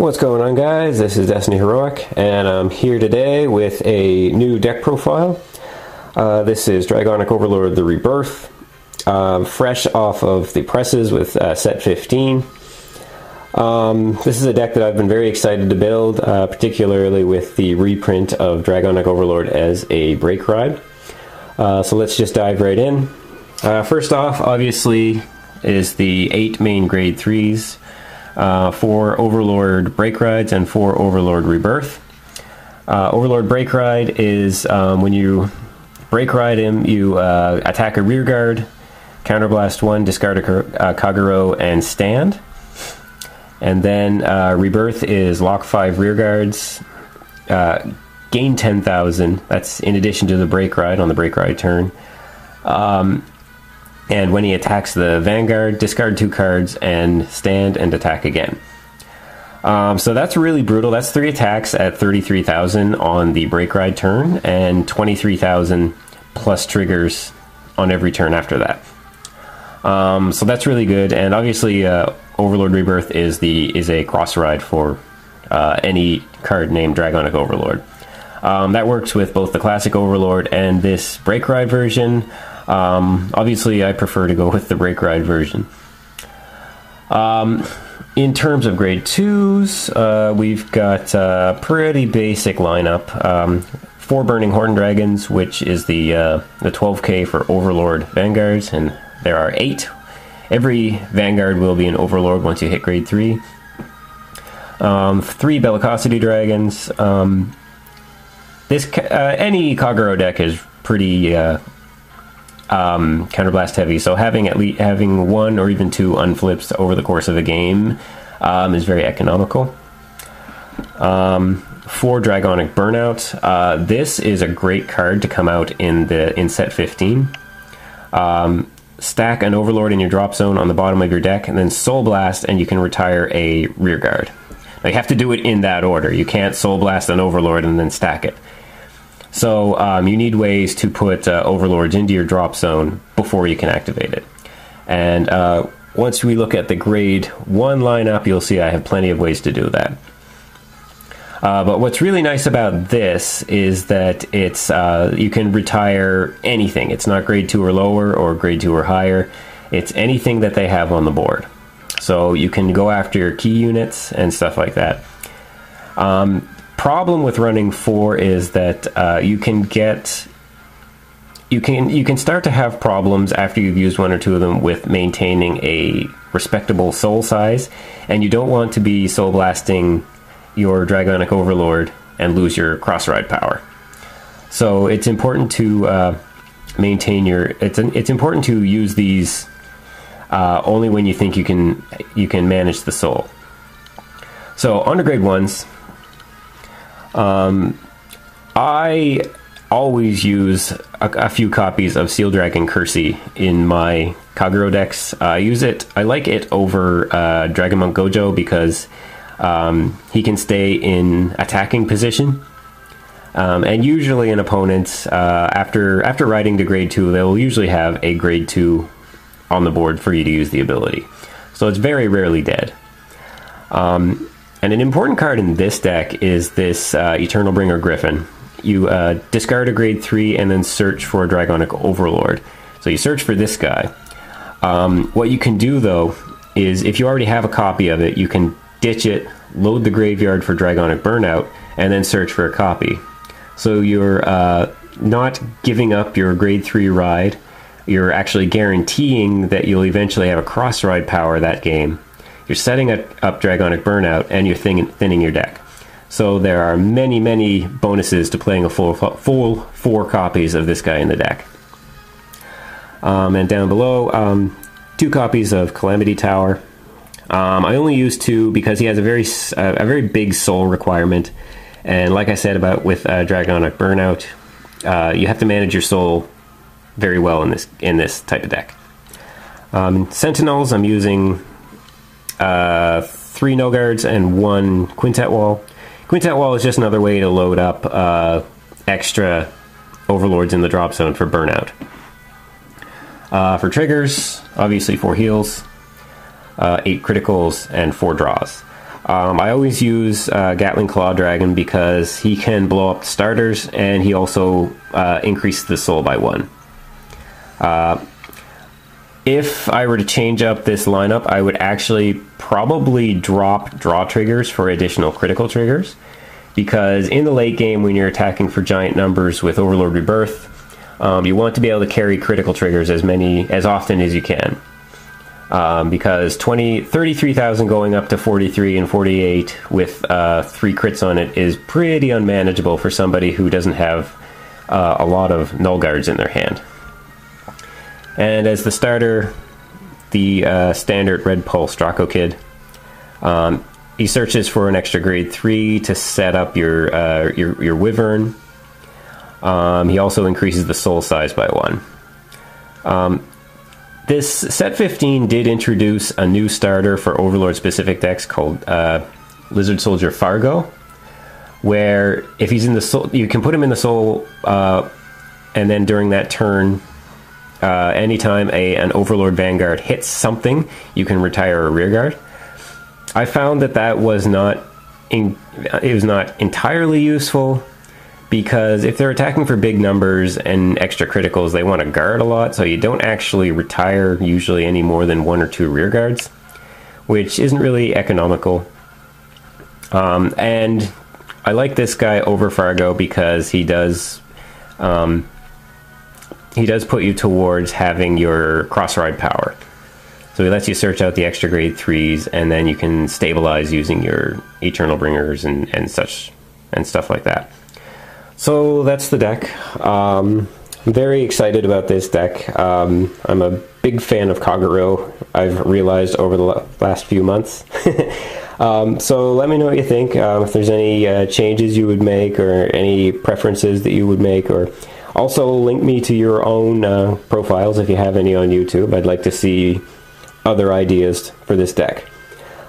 What's going on, guys? This is Destiny Heroic, and I'm here today with a new deck profile. This is Dragonic Overlord the Rebirth, fresh off of the presses with set 15. This is a deck that I've been very excited to build, particularly with the reprint of Dragonic Overlord as a break ride. So let's just dive right in. First off, obviously, is the 8 main grade 3s. 4 Overlord Break Rides and 4 Overlord Rebirth. Overlord Break Ride is when you Break Ride him, you attack a rear guard, counterblast 1, discard a Kagero, and stand. And then Rebirth is lock 5 rear guards, gain 10,000. That's in addition to the Break Ride on the Break Ride turn. And when he attacks the Vanguard, discard 2 cards and stand and attack again. So that's really brutal. That's 3 attacks at 33,000 on the Break Ride turn and 23,000 plus triggers on every turn after that. So that's really good. And obviously, Overlord Rebirth is a cross ride for any card named Dragonic Overlord. That works with both the classic Overlord and this Break Ride version. Obviously, I prefer to go with the Break Ride version. In terms of grade 2s, we've got a pretty basic lineup. 4 Burning Horn Dragons, which is the 12k for Overlord Vanguards, and there are 8. Every Vanguard will be an Overlord once you hit grade 3. 3 Bellicosity Dragons. Any Kagero deck is pretty counterblast heavy, so having 1 or even 2 unflips over the course of a game is very economical. 4 Dragonic Burnout. This is a great card to come out in set 15. Stack an Overlord in your drop zone on the bottom of your deck, and then Soul Blast, and you can retire a rear guard. Now you have to do it in that order. You can't Soul Blast an Overlord and then stack it. So you need ways to put Overlords into your drop zone before you can activate it. And once we look at the grade 1 lineup, you'll see I have plenty of ways to do that. But what's really nice about this is that it's you can retire anything. It's not grade 2 or lower or grade 2 or higher. It's anything that they have on the board. So you can go after your key units and stuff like that. Problem with running 4 is that you can start to have problems after you've used 1 or 2 of them with maintaining a respectable soul size, and you don't want to be soul blasting your Dragonic Overlord and lose your cross ride power. So it's important to maintain your. It's important to use these only when you think you can manage the soul. So on to grade 1s. I always use a few copies of Seal Dragon Kersey in my Kagero decks. I like it over Dragon Monk Gojo because he can stay in attacking position. And usually in opponents, after riding to grade 2, they'll usually have a grade 2 on the board for you to use the ability. So it's very rarely dead. And an important card in this deck is this Eternal Bringer Griffin. You discard a grade 3 and then search for a Dragonic Overlord. So you search for this guy. What you can do, though, is if you already have a copy of it, you can ditch it, load the graveyard for Dragonic Burnout, and then search for a copy. So you're not giving up your grade 3 ride. You're actually guaranteeing that you'll eventually have a cross ride power that game. You're setting up Dragonic Burnout, and you're thinning your deck. So there are many, many bonuses to playing a full 4 copies of this guy in the deck. And down below, 2 copies of Calamity Tower. I only use 2 because he has a very big soul requirement. And like I said with Dragonic Burnout, you have to manage your soul very well in this type of deck. Sentinels, I'm using 3 No Guards and 1 Quintet Wall. Quintet Wall is just another way to load up extra Overlords in the drop zone for Burnout. For triggers, obviously 4 heals, 8 criticals, and 4 draws. I always use Gatling Claw Dragon because he can blow up starters, and he also increases the soul by 1. If I were to change up this lineup, I would actually probably drop draw triggers for additional critical triggers, because in the late game when you're attacking for giant numbers with Overlord Rebirth, you want to be able to carry critical triggers as often as you can. Because 33,000 going up to 43 and 48 with 3 crits on it is pretty unmanageable for somebody who doesn't have a lot of null guards in their hand. And as the starter, the standard Red Pulse Draco Kid, he searches for an extra grade 3 to set up your Wyvern. He also increases the soul size by 1. This set 15 did introduce a new starter for Overlord specific decks called Lizard Soldier Fargo, where if he's in the soul, you can put him in the soul, and then during that turn, anytime an Overlord Vanguard hits something, you can retire a rearguard. I found that was not entirely useful, because if they're attacking for big numbers and extra criticals, they want to guard a lot, so you don't actually retire usually any more than 1 or 2 rearguards, which isn't really economical. And I like this guy over Fargo because he does put you towards having your cross-ride power. So he lets you search out the extra grade 3s, and then you can stabilize using your Eternal Bringers and such and stuff like that. So that's the deck. I'm very excited about this deck. I'm a big fan of Kagero, I've realized over the last few months. So let me know what you think, if there's any changes you would make or any preferences that you would make, or also link me to your own profiles if you have any on YouTube. I'd like to see other ideas for this deck.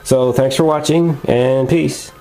So thanks for watching, and peace.